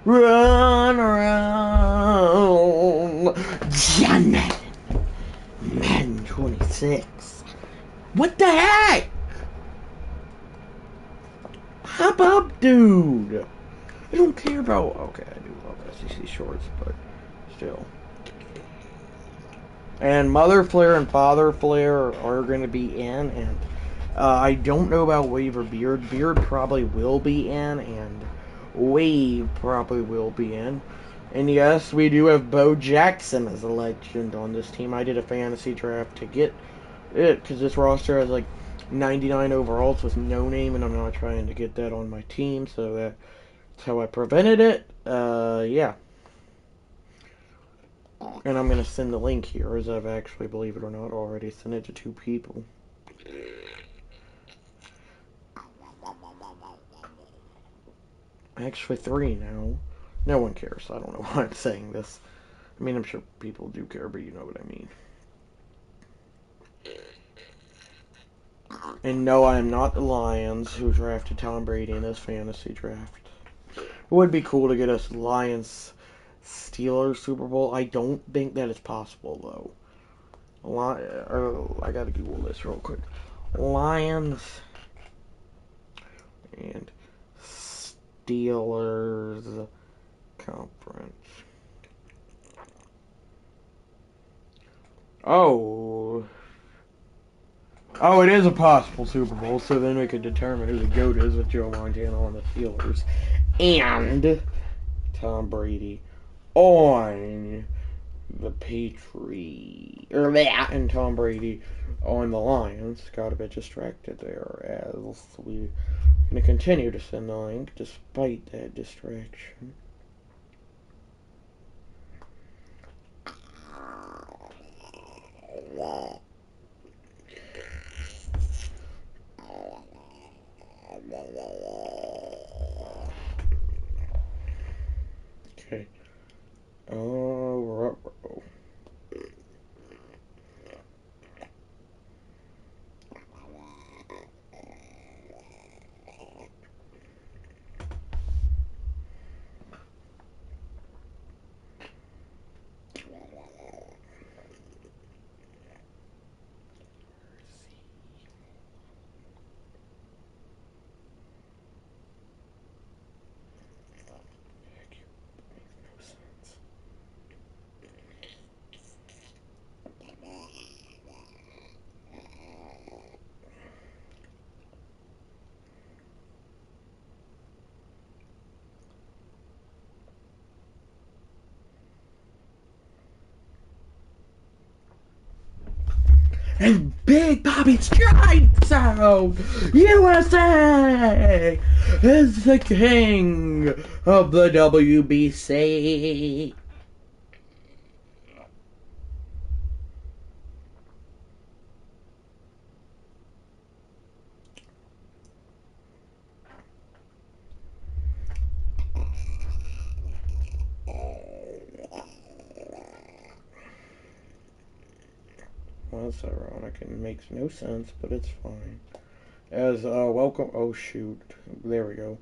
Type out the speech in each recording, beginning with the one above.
Run around. John Madden. Madden 26. What the heck? Hop up, dude. I don't care about... Okay, I do love SEC shorts, but still. And Mother Flare and Father Flare are going to be in, and I don't know about Wave or Beard. Beard probably will be in, and Wave probably will be in. And yes, we do have Bo Jackson as a legend on this team. I did a fantasy draft to get it, because this roster has like 99 overalls with no name, and I'm not trying to get that on my team, so that's how I prevented it. Yeah. And I'm going to send the link here, as I've actually, believe it or not, already sent it to 2 people. Actually 3 now. No one cares. I don't know why I'm saying this. I mean, I'm sure people do care, but you know what I mean. And no, I am not the Lions who drafted Tom Brady in this fantasy draft. It would be cool to get us Lions Steelers Super Bowl. I don't think that is possible, though. I gotta Google this real quick. Lions and Steelers Conference. Oh, it is a possible Super Bowl, so then we could determine who the GOAT is with Joe Montana on the Steelers and Tom Brady on the Patriots, and Tom Brady on the Lions. Got a bit distracted there, as we're going to continue to send the link despite that distraction. Okay. Oh. And Big Bobby strikes out! USA is the king of the WBC. Well, that's ironic and makes no sense, but it's fine. As welcome. Oh shoot! There we go.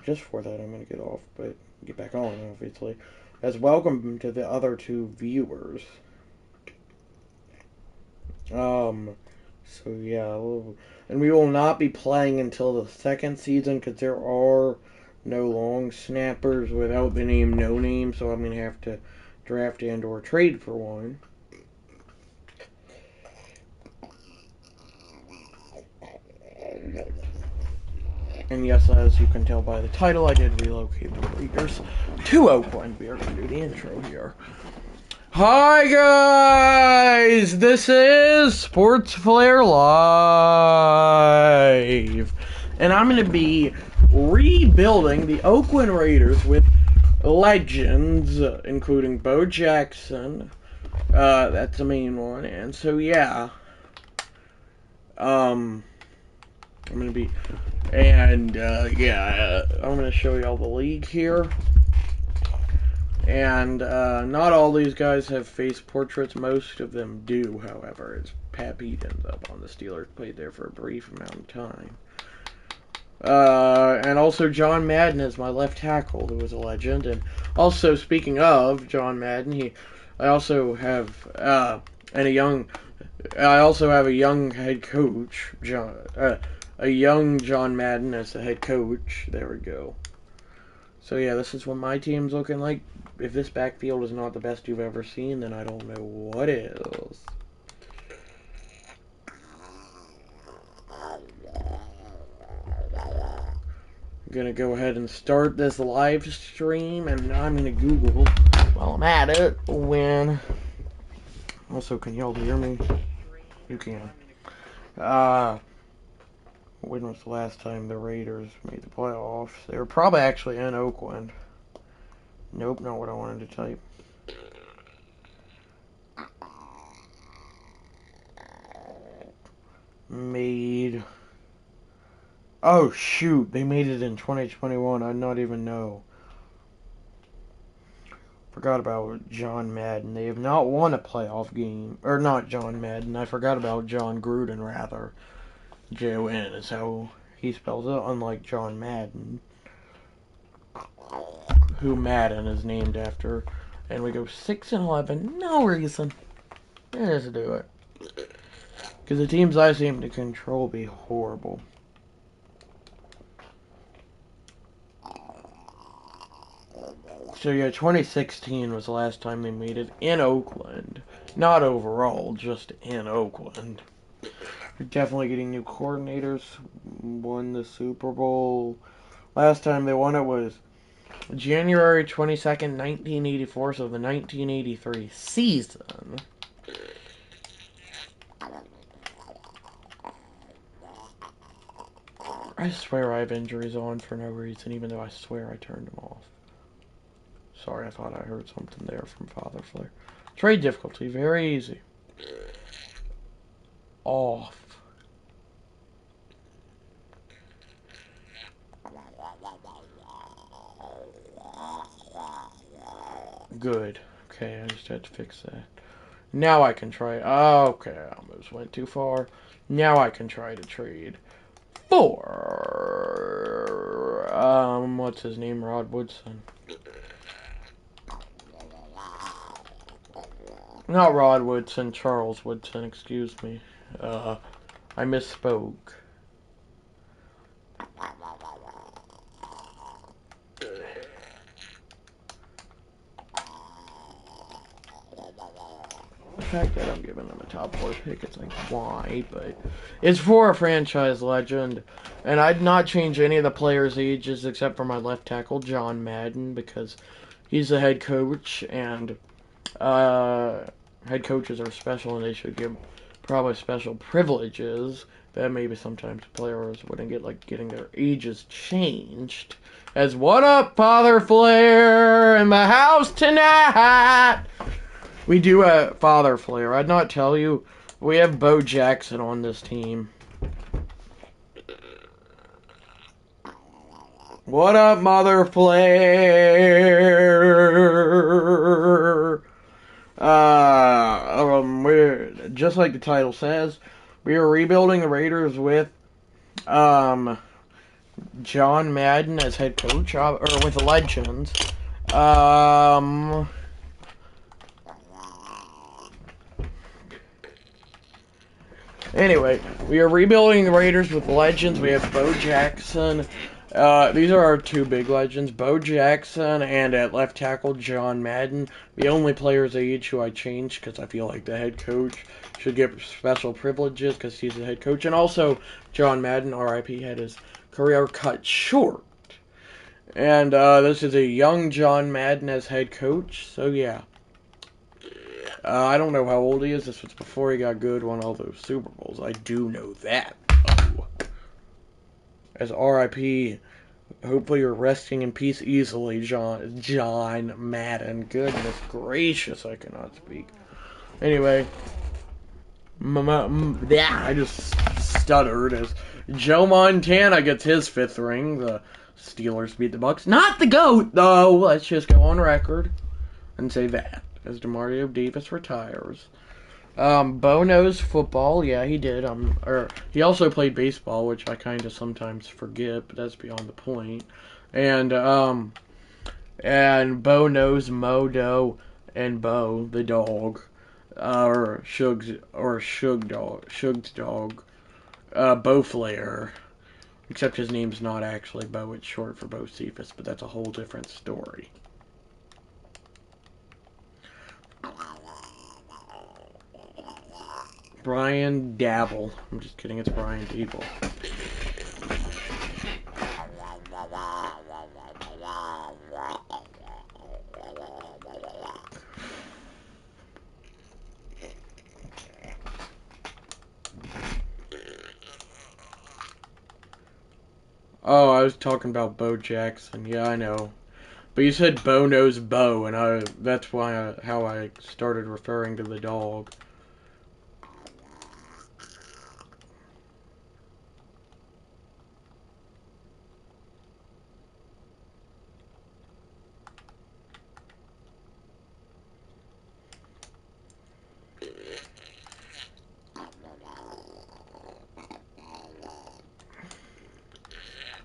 Just for that, I'm gonna get off, but get back on, obviously. As welcome to the other 2 viewers. So yeah, and we will not be playing until the 2nd season because there are no long snappers without the name No Name, so I'm gonna have to draft and or trade for one. And yes, as you can tell by the title, I did relocate the Raiders to Oakland. We are going to do the intro here. Hi guys, this is Sports Flare Live, and I'm going to be rebuilding the Oakland Raiders with legends, including Bo Jackson. That's the main one, and so yeah, I'm going to be, and yeah, I'm going to show you all the league here. And not all these guys have face portraits. Most of them do, however. As Pat Pete ends up on the Steelers, played there for a brief amount of time. And also John Madden is my left tackle, who is a legend. And also, speaking of John Madden, I also have a young head coach, a young John Madden as the head coach. There we go. So yeah, this is what my team's looking like. If this backfield is not the best you've ever seen, then I don't know what is. I'm gonna go ahead and start this live stream, and I'm gonna Google while I'm at it when. Also, can y'all hear me? You can. When was the last time the Raiders made the playoffs? They were probably actually in Oakland. Nope, not what I wanted to type. Made. Oh, shoot. They made it in 2021. I did not even know. Forgot about John Madden. They have not won a playoff game. Or not John Madden. I forgot about John Gruden, rather. J-O-N is how he spells it, unlike John Madden, who Madden is named after. And we go 6-11. No reason. Let's do it. Because the teams I seem to control be horrible. So yeah, 2016 was the last time they made it in Oakland. Not overall, just in Oakland. We're definitely getting new coordinators. Won the Super Bowl. Last time they won it was January 22nd, 1984, so the 1983 season. I swear I have injuries on for no reason, even though I swear I turned them off. Sorry, I thought I heard something there from Father Flare. Trade difficulty, very easy. Off. Good. Okay, I just had to fix that. Now I can try. Okay, I almost went too far. Now I can try to trade for what's his name? Rod Woodson. Not Rod Woodson, Charles Woodson, excuse me. I misspoke. The fact that I'm giving them a top 4 pick, it's like, why? But it's for a franchise legend. And I'd not change any of the players' ages except for my left tackle, John Madden, because he's the head coach, and head coaches are special, and they should give probably special privileges that maybe sometimes players wouldn't get, like getting their ages changed. As what up, Father Flair, in the house tonight? We do a Father Flair. I'd not tell you. We have Bo Jackson on this team. What up, Mother Flair? We're just like the title says, we are rebuilding the Raiders with John Madden as head coach, or with the Legends. Anyway, we are rebuilding the Raiders with Legends. We have Bo Jackson. These are our 2 big legends, Bo Jackson and at left tackle, John Madden. The only players age who I changed because I feel like the head coach should get special privileges because he's the head coach. And also, John Madden, RIP, had his career cut short. And this is a young John Madden as head coach, so yeah. I don't know how old he is. This was before he got good, won all those Super Bowls. I do know that. Oh. As RIP, hopefully you're resting in peace easily, John Madden. Goodness gracious, I cannot speak. Anyway, I just stuttered as Joe Montana gets his 5th ring. The Steelers beat the Bucks. Not the GOAT, though. Let's just go on record and say that. As DeMario Davis retires. Bo knows football. Yeah, he did. Or he also played baseball, which I kind of sometimes forget, but that's beyond the point. And Bo knows Modo and Bo the dog, Shug's dog, Bo Flair. Except his name's not actually Bo; it's short for Bo Cephas, but that's a whole different story. Brian Dabble. I'm just kidding. It's Brian Dabble. Oh, I was talking about Bo Jackson. Yeah, I know. But you said Bo knows Bo, and that's how I started referring to the dog.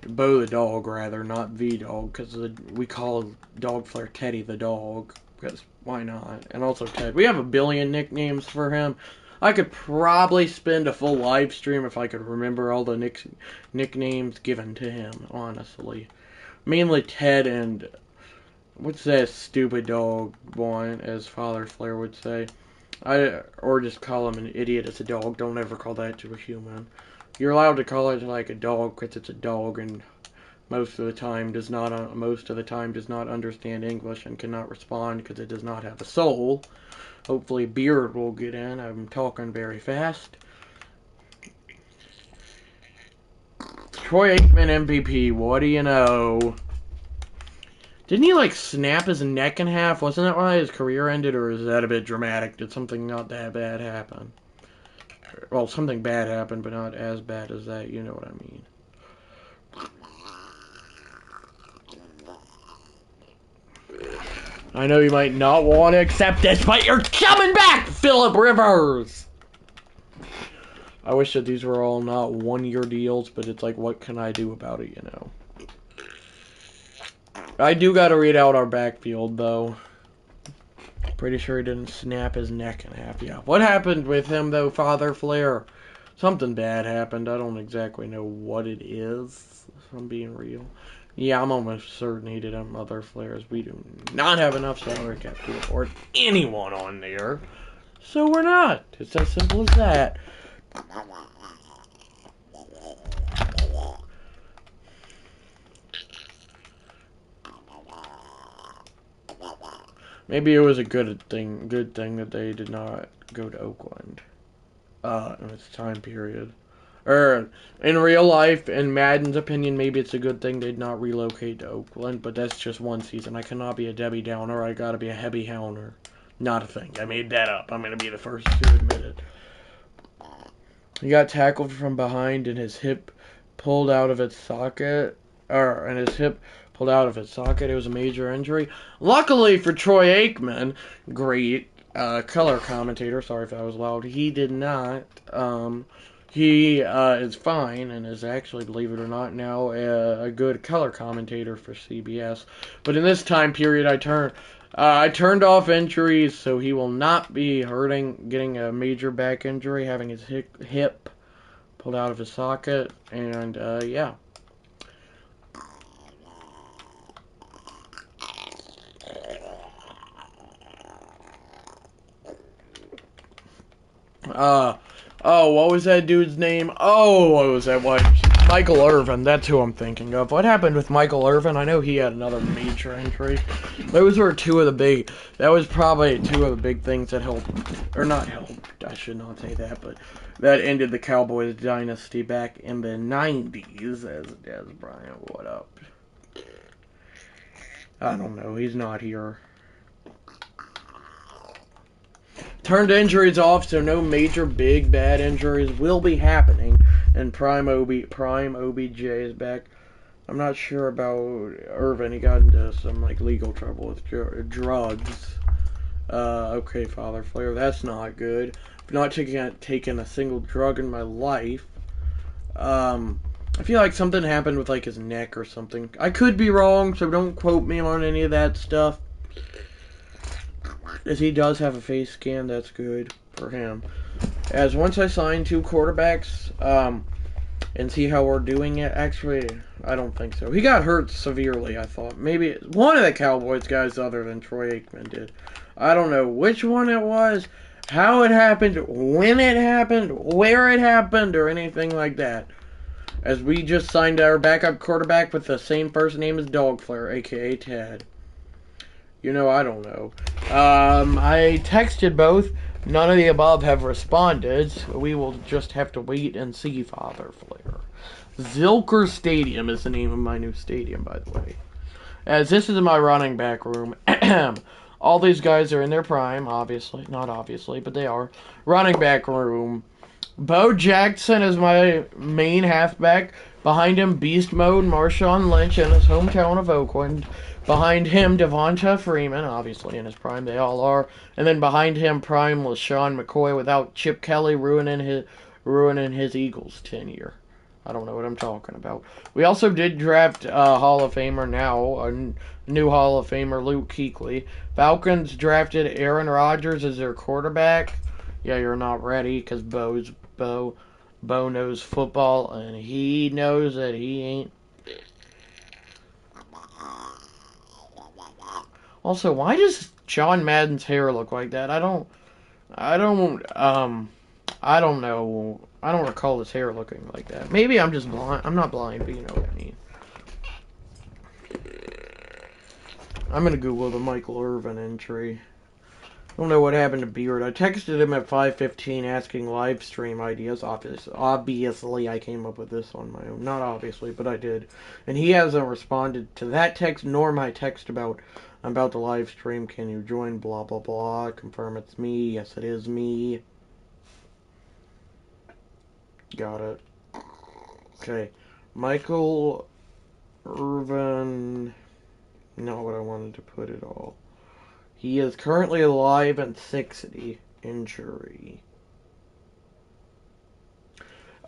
Bo the dog, rather, not the dog, because we call Dog Flair Teddy the dog, because why not? And also Ted. We have a billion nicknames for him. I could probably spend a full live stream if I could remember all the nicknames given to him, honestly. Mainly Ted and, what's that stupid dog one, as Father Flair would say. Or just call him an idiot as a dog. Don't ever call that to a human. You're allowed to call it like a dog because it's a dog, and most of the time does not understand English and cannot respond because it does not have a soul. Hopefully, Beard will get in. I'm talking very fast. Troy Aikman MVP. What do you know? Didn't he, like, snap his neck in half? Wasn't that why his career ended, or is that a bit dramatic? Did something not that bad happen? Well, something bad happened, but not as bad as that. You know what I mean. I know you might not want to accept this, but you're coming back, Phillip Rivers! I wish that these were all not one-year deals, but it's like, what can I do about it, you know? I do gotta read out our backfield, though. Pretty sure he didn't snap his neck in half. Yeah. What happened with him, though, Father Flair? Something bad happened. I don't exactly know what it is, if I'm being real. Yeah, I'm almost certain he did have other Flairs. We do not have enough salary cap to afford anyone on there. So we're not. It's as simple as that. Maybe it was a good thing that they did not go to Oakland in its time period. Or, in real life, in Madden's opinion, maybe it's a good thing they'd not relocate to Oakland, but that's just one season. I cannot be a Debbie Downer, I gotta be a heavy Howner. Not a thing. I made that up. I'm gonna be the first to admit it. He got tackled from behind and his hip pulled out of its socket. It was a major injury. Luckily for Troy Aikman, great color commentator, sorry if that was loud, he did not. He is fine and is actually, believe it or not, now a good color commentator for CBS. But in this time period, I turned off injuries, so he will not be getting a major back injury, having his hip pulled out of his socket, and yeah. What was that dude's name? Oh, what was that one? Michael Irvin, that's who I'm thinking of. What happened with Michael Irvin? I know he had another major injury. That was probably two of the big things that helped, or not helped, I should not say that, but that ended the Cowboys dynasty back in the 90s, as Brian, what up? I don't know, he's not here. Turned injuries off, so no major big bad injuries will be happening. And Prime OBJ is back. I'm not sure about Irvin. He got into some legal trouble with drugs. Okay, Father Flare, that's not good. I've not taken a single drug in my life. I feel like something happened with like his neck or something. I could be wrong, so don't quote me on any of that stuff. As he does have a face scan, that's good for him. As once I sign 2 quarterbacks, and see how we're doing it. Actually, I don't think so. He got hurt severely, I thought. Maybe one of the Cowboys guys other than Troy Aikman did. I don't know which one it was, how it happened, when it happened, where it happened, or anything like that. As we just signed our backup quarterback with the same first name as Dogflare, aka Ted. You know, I don't know. I texted both. None of the above have responded. So we will just have to wait and see, Father Flare. Zilker Stadium is the name of my new stadium, by the way. As this is my running back room. All these guys are in their prime, obviously. Not obviously, but they are. Running back room. Bo Jackson is my main halfback. Behind him, Beast Mode, Marshawn Lynch in his hometown of Oakland. Behind him, Devonta Freeman, obviously in his prime, they all are. And then behind him, prime LaShawn McCoy without Chip Kelly ruining his Eagles tenure. I don't know what I'm talking about. We also did draft Hall of Famer now, a new Hall of Famer, Luke Kuechly. Falcons drafted Aaron Rodgers as their quarterback. Yeah, you're not ready because Bo knows football and he knows that he ain't. Also, why does John Madden's hair look like that? I don't know. I don't recall his hair looking like that. Maybe I'm just blind. I'm not blind, but you know what I mean. I'm gonna Google the Michael Irvin entry. I don't know what happened to Beard. I texted him at 5:15 asking live stream ideas. Obviously, I came up with this on my own. Not obviously, but I did. And he hasn't responded to that text nor my text about I'm about to live stream. Can you join? Blah, blah, blah. Confirm it's me. Yes, it is me. Got it. Okay. Michael Irvin. Not what I wanted to put it all. He is currently alive and 60. Injury.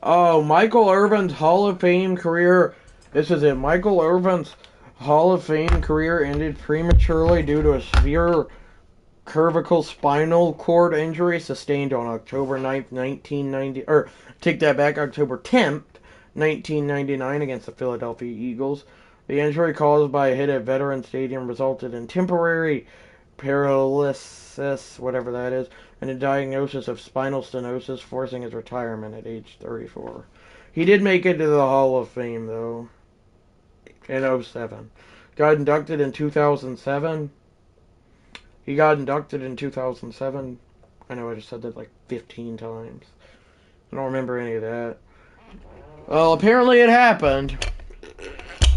Oh, Michael Irvin's Hall of Fame career. This is it. Michael Irvin's Hall of Fame career ended prematurely due to a severe cervical spinal cord injury sustained on October 9th, 1990. Or, take that back, October 10th, 1999 against the Philadelphia Eagles. The injury caused by a hit at Veterans Stadium resulted in temporary paralysis, whatever that is, and a diagnosis of spinal stenosis, forcing his retirement at age 34. He did make it to the Hall of Fame, though, in 2007. Got inducted in 2007. He got inducted in 2007. I know I just said that like 15 times. I don't remember any of that. Well, apparently it happened.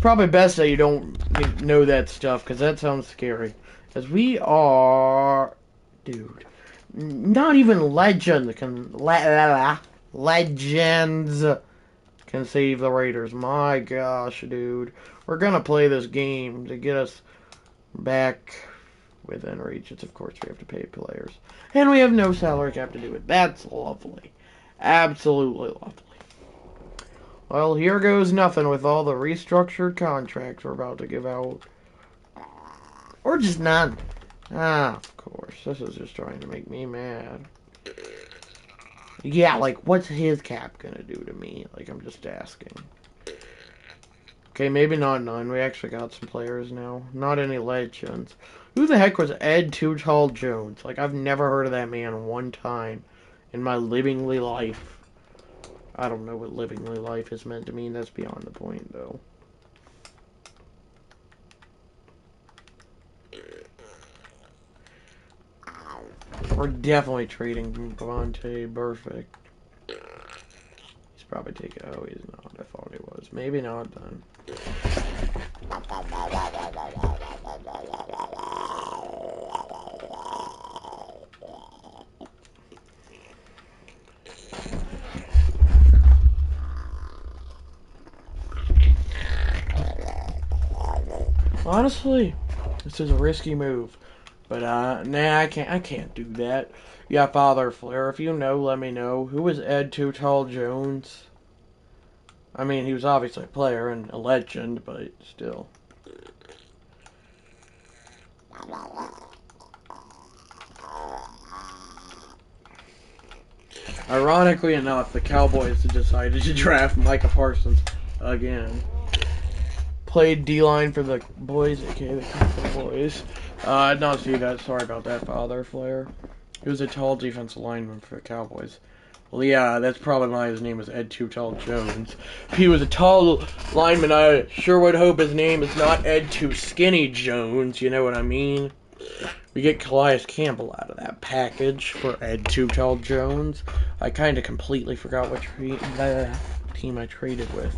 Probably best that you don't know that stuff, because that sounds scary. As we are... Dude. Not even legends can... Legends can save the Raiders. My gosh, dude. We're gonna play this game to get us back within reach. It's, of course, we have to pay players. And we have no salary cap to do it. That's lovely. Absolutely lovely. Well, here goes nothing with all the restructured contracts we're about to give out. Or just none. Ah, of course. This is just trying to make me mad. Yeah, like, what's his cap gonna do to me? Like, I'm just asking. Okay, maybe not none. We actually got some players now. Not any legends. Who the heck was Ed Too Tall Jones? Like, I've never heard of that man one time in my livingly life. I don't know what livingly life is meant to mean. That's beyond the point, though. We're definitely trading Devontae Perfect. He's probably taking... Oh, he's not. I thought he was. Maybe not, then. Honestly, this is a risky move. But nah, I can't do that. Yeah, Father Flair, if you know, let me know. Who was Ed Too Tall Jones? I mean, he was obviously a player and a legend, but still. Ironically enough, the Cowboys decided to draft Micah Parsons again. Played D-line for the boys, aka the Cowboys. I did not see that. Sorry about that, Father Flair. He was a tall defensive lineman for the Cowboys. Well, yeah, that's probably why his name is Ed Too Tall Jones. If he was a tall lineman, I sure would hope his name is not Ed Too Skinny Jones. You know what I mean? We get Calais Campbell out of that package for Ed Too Tall Jones. I kind of completely forgot what team I traded with.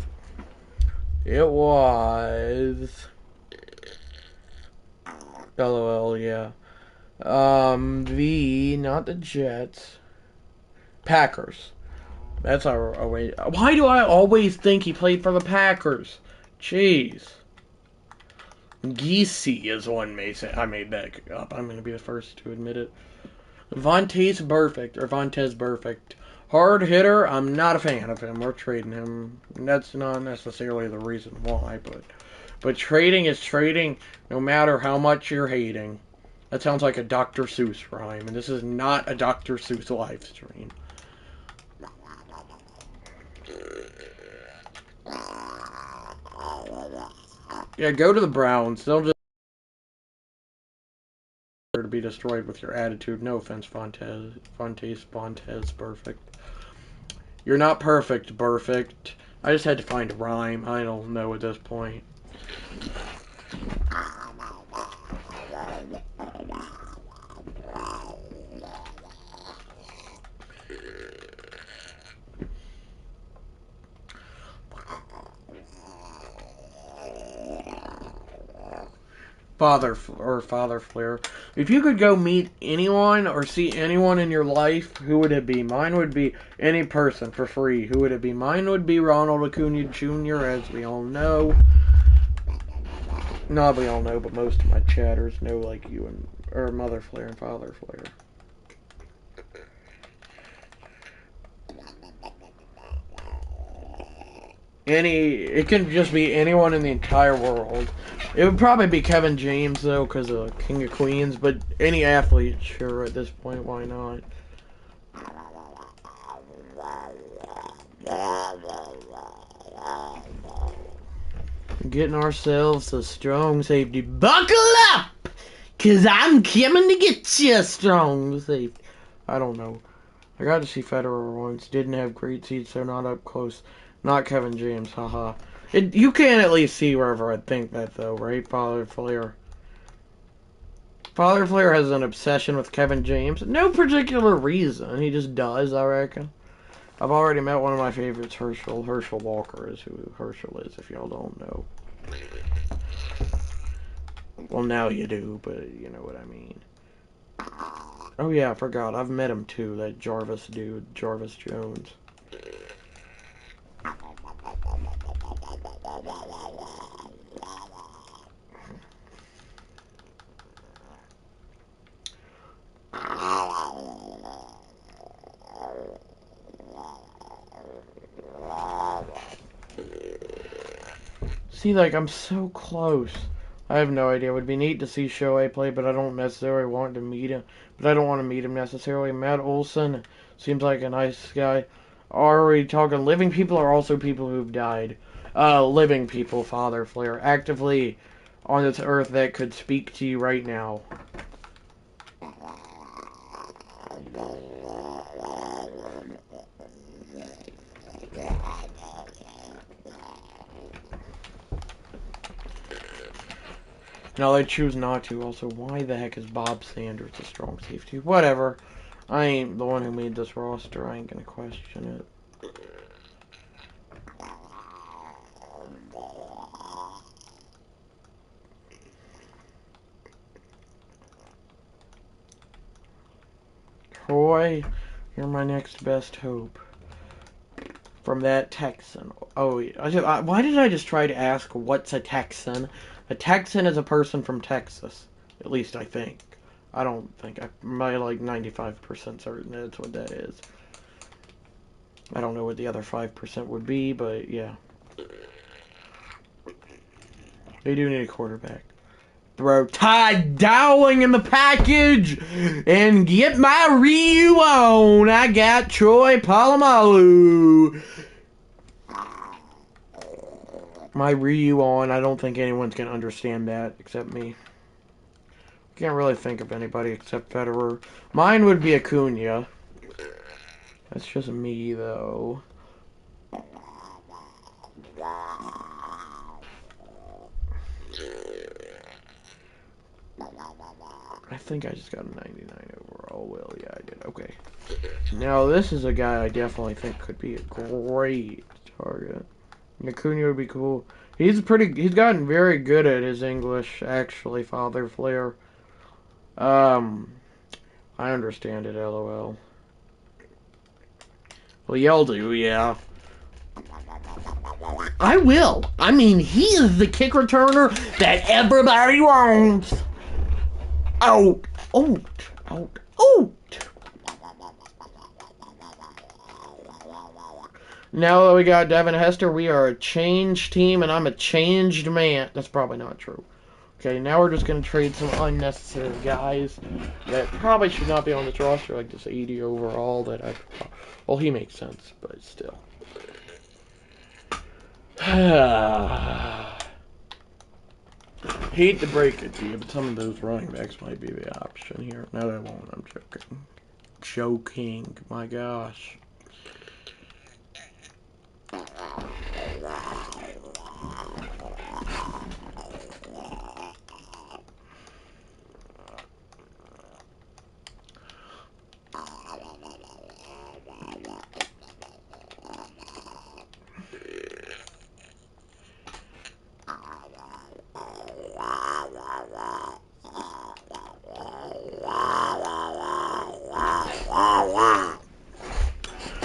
It was... LOL, yeah. Not the Jets. Packers. That's our way. Why do I always think he played for the Packers? Jeez. Geesey is one may say. I made that up. I'm going to be the first to admit it. Vontez Burfict. Hard hitter, I'm not a fan of him. We're trading him. That's not necessarily the reason why, but trading is trading no matter how much you're hating. That sounds like a Dr. Seuss rhyme, and this is not a Dr. Seuss live stream. Yeah, go to the Browns. They'll just to be destroyed with your attitude. No offense, Vontez Perfect. You're not perfect, perfect. I just had to find a rhyme. I don't know at this point. Father Flair. If you could go meet anyone or see anyone in your life, who would it be? Mine would be any person for free. Who would it be? Mine would be Ronald Acuna Jr., as we all know. Not we all know, but most of my chatters know, like you and or Mother Flair and Father Flair. It can just be anyone in the entire world. It would probably be Kevin James, though, because of King of Queens, but any athlete, sure, at this point, why not? Getting ourselves a strong safety. Buckle up! Because I'm coming to get you a strong safety. I don't know. I got to see Federer once. Didn't have great seats, so not up close. Not Kevin James, haha. You can at least see wherever I think that, though, right, Father Flair? Father Flair has an obsession with Kevin James. No particular reason. He just does, I reckon. I've already met one of my favorites, Herschel. Herschel Walker is who Herschel is, if y'all don't know. Well, now you do, but you know what I mean. Oh, yeah, I forgot. I've met him, too. That Jarvis dude. Jarvis Jones. See, like, I'm so close. I have no idea. It would be neat to see Shohei play, but I don't necessarily want to meet him. But I don't want to meet him necessarily. Matt Olson seems like a nice guy. Are we talking living people or also people who've died? Living people, Father Flair. Actively on this earth that could speak to you right now. No, they choose not to. Also, why the heck is Bob Sanders a strong safety? Whatever. I ain't the one who made this roster. I ain't gonna question it. Troy, you're my next best hope. From that Texan. Oh, why did I just try to ask what's a Texan? A Texan is a person from Texas. At least I think. I don't think. I'm like 95% certain that's what that is. I don't know what the other 5% would be, but yeah. They do need a quarterback. Throw Ty Dowling in the package and get my Ryu on. I got Troy Polamalu. My Ryu on. I don't think anyone's going to understand that except me. Can't really think of anybody except Federer. Mine would be Acuna. That's just me, though. I think I just got a 99 overall. Well, yeah, I did. Okay. Now, this is a guy I definitely think could be a great target. Acuna would be cool. He's gotten very good at his English, actually, Father Flair. I understand it, LOL. Well, y'all do, yeah. I will. I mean, he is the kick returner that everybody wants. Out. Now that we got Devin Hester, we are a changed team, and I'm a changed man. That's probably not true. Okay, now we're just going to trade some unnecessary guys that probably should not be on this roster, like this 80 overall that I... Well, he makes sense, but still. Hate to break it to you, but some of those running backs might be the option here. No, they won't. I'm joking. Joking. My gosh.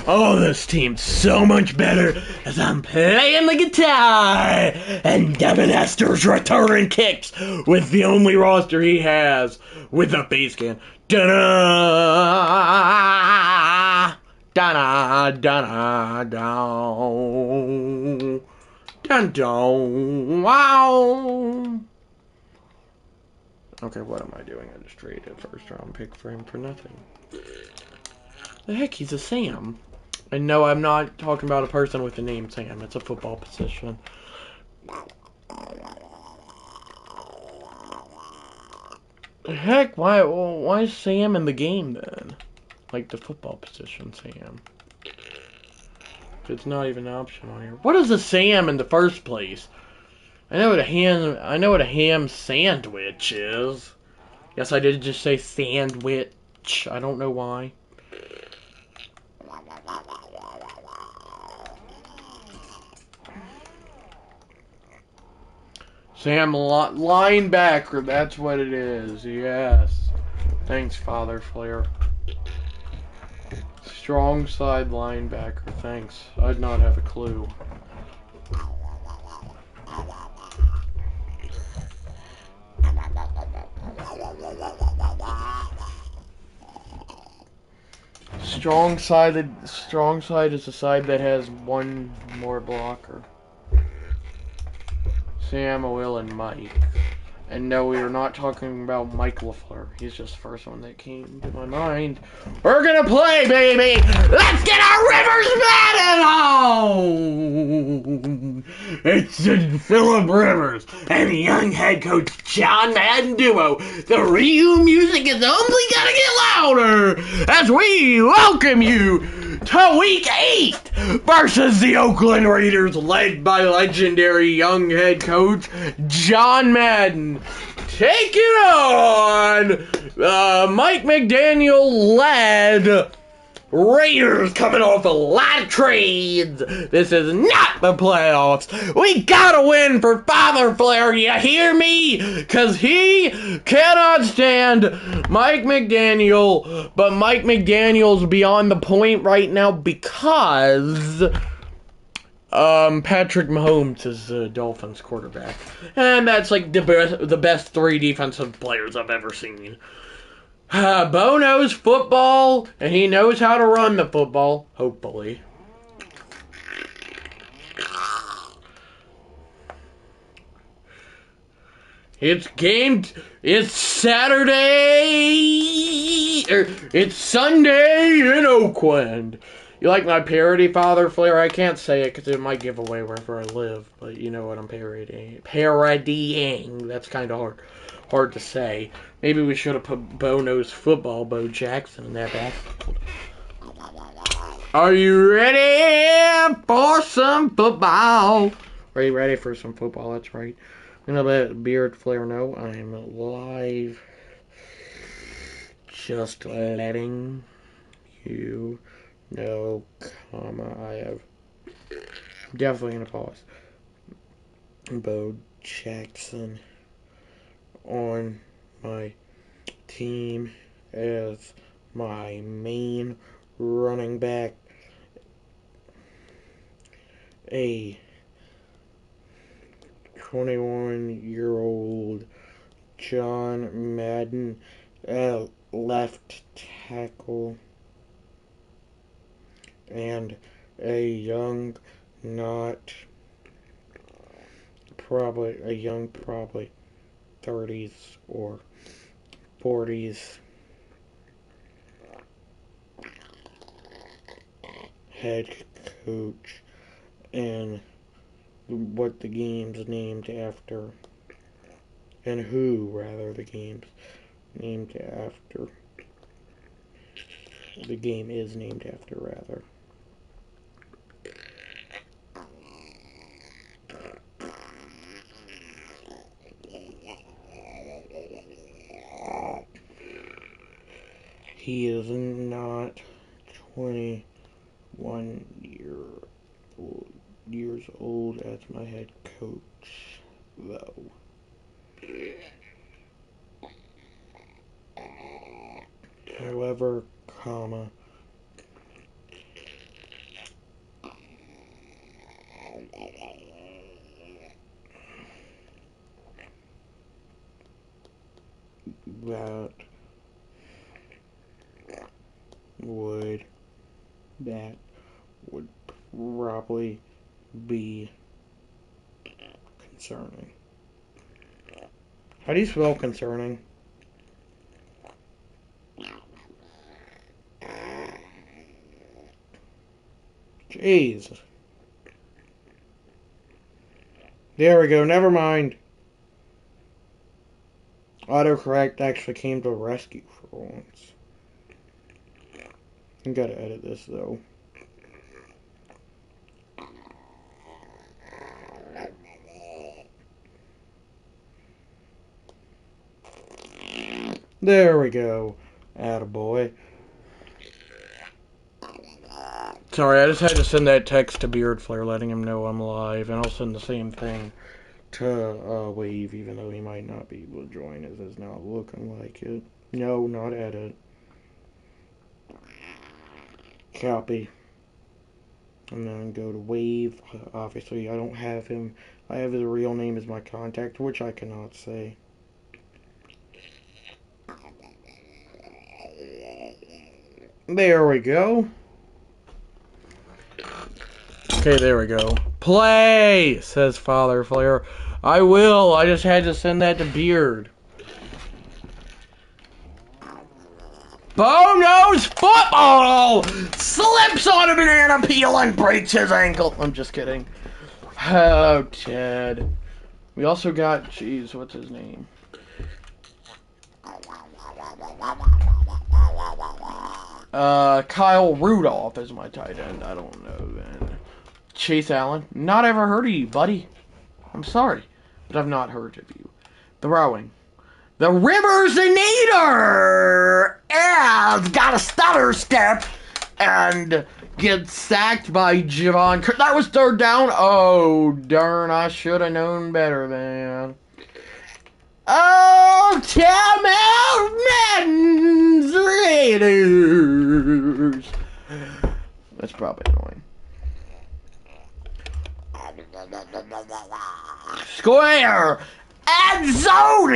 Oh, this team's so much better as I'm playing the guitar and Devin Hester's returning kicks with the only roster he has with a bass can. Da-da, da-da, da-da, down, dun-dun, wow. Okay, what am I doing? I just traded a first round pick for him for nothing. The heck, he's a Sam. And no, I'm not talking about a person with the name Sam. It's a football position. The heck, why is Sam in the game then? Like the football position, Sam. It's not even an option on here. What is a Sam in the first place? I know what a ham sandwich is. Yes, I did just say sandwich. I don't know why. Sam linebacker, that's what it is. Yes. Thanks, Father Flair. Strong side linebacker, thanks. I'd not have a clue. Strong side is the side that has one more blocker. Sam, Will, and Mike. And no, we are not talking about Mike LaFleur. He's just the first one that came to my mind. We're gonna play, baby! Let's get our Rivers Madden on! It's Phillip Rivers and the young head coach John Madden duo. The Ryu music is only gonna get louder as we welcome you to Week 8 versus the Oakland Raiders, led by legendary young head coach John Madden. Take it on! Mike McDaniel led Raiders coming off a lot of trades. This is not the playoffs. We gotta win for Father Flair, you hear me? Cause he cannot stand Mike McDaniel, but Mike McDaniel's beyond the point right now because Patrick Mahomes is the Dolphins quarterback. And that's like the best three defensive players I've ever seen. Bo knows football, and he knows how to run the football, hopefully. It's Saturday, it's Sunday in Oakland. You like my parody, Father Flair? I can't say it because it might give away wherever I live, but you know what I'm parodying. That's kind of hard to say. Maybe we should have put Bo Knows Football, Bo Jackson, in that backfield. Are you ready for some football? Are you ready for some football? That's right. I'm going to let Beard Flair know I'm live. Just letting you know, I have definitely going to pause. Bo Jackson on my team as my main running back. A 21-year-old John Madden left tackle, and a young, probably 30s or 40s head coach, and what the game's named after, and who, rather, the game's named after. The game is named after, rather. He is not 21 years old as my head coach, though. However, that would probably be concerning. How do you spell concerning? Jeez. There we go, never mind. Autocorrect actually came to rescue for once. I gotta edit this though. There we go. Attaboy. Sorry, I just had to send that text to Beard Flare letting him know I'm live, and I'll send the same thing to Wave, even though he might not be able to join, as it's not looking like it. No, not edit. Copy. And then go to Wave. Obviously, I don't have him. I have his real name as my contact, which I cannot say. There we go. Okay, there we go. Play, says Father Flare. I will. I just had to send that to Beard. Bo Knows Football! Slips on a banana peel and breaks his ankle. I'm just kidding. Oh, Ted. We also got, jeez, what's his name? Kyle Rudolph is my tight end. I don't know, then. Chase Allen. Not ever heard of you, buddy. I'm sorry, but I've not heard of you. Throwing. The Rivers-inator has got a stutter step and gets sacked by Javon. That was third down. Oh, darn. I should have known better, man. Oh, Madden's Raiders. That's probably annoying. Square. End zone,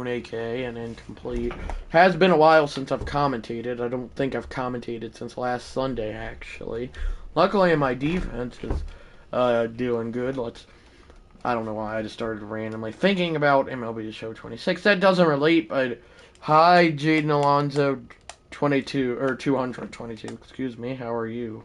aka an incomplete. Has been a while since I've commentated. I don't think I've commentated since last Sunday, actually. Luckily, my defense is doing good. I don't know why I just started randomly thinking about MLB The Show 26. That doesn't relate, but hi, Jaden Alonzo 22 or 222. Excuse me. How are you?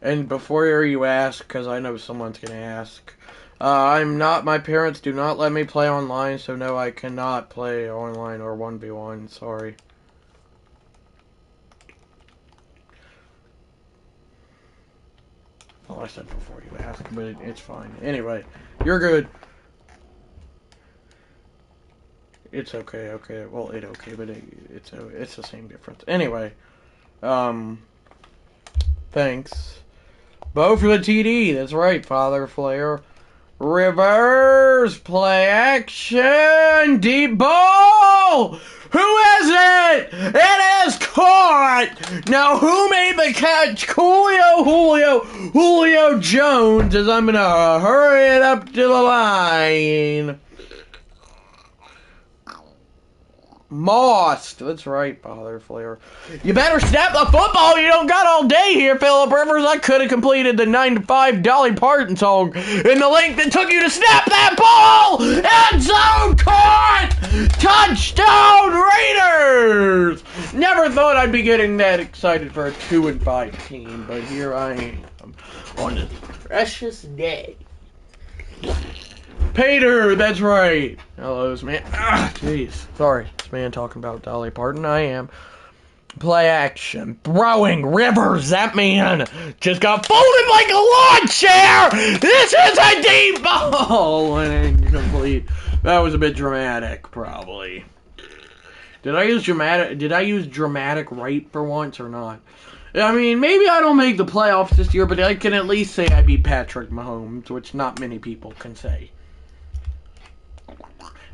And before you ask, because I know someone's going to ask, my parents do not let me play online, so no, I cannot play online or 1v1, sorry. Well, I said before you ask, but it's fine. Anyway, you're good. It's okay, well, but it's the same difference. Anyway, thanks. Bo for the TD. That's right, Father Flair. Reverse play action. Deep ball. Who is it? It is caught. Now, who made the catch? Julio Jones, as I'm going to hurry it up to the line. Mossed. That's right, Father Flair. You better snap the football. You don't got all day here, Phillip Rivers. I could have completed the 9 to 5 Dolly Parton song in the length that took you to snap that ball. End zone caught. Touchdown Raiders. Never thought I'd be getting that excited for a 2-5 team, but here I am on this precious day. Pater, that's right. Hello, this man. Jeez. Sorry, this man talking about Dolly Parton. I am. Play action. Throwing Rivers. That man just got folded like a lawn chair. This is a deep ball. And incomplete. That was a bit dramatic, probably. Did I use dramatic right for once or not? I mean, maybe I don't make the playoffs this year, but I can at least say I beat Patrick Mahomes, which not many people can say.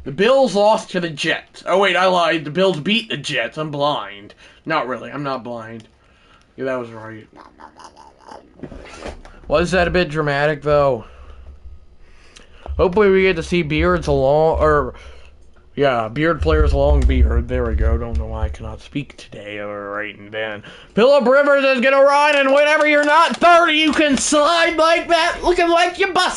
The Bills lost to the Jets. Oh, wait, I lied. The Bills beat the Jets. I'm blind. Not really. I'm not blind. Yeah, that was right. Was that a bit dramatic, though? Hopefully we get to see Beard's Beard Flair's long beard. There we go. Don't know why I cannot speak today or right and then. Phillip Rivers is going to run, and whenever you're not 30, you can slide like that, looking like you busted.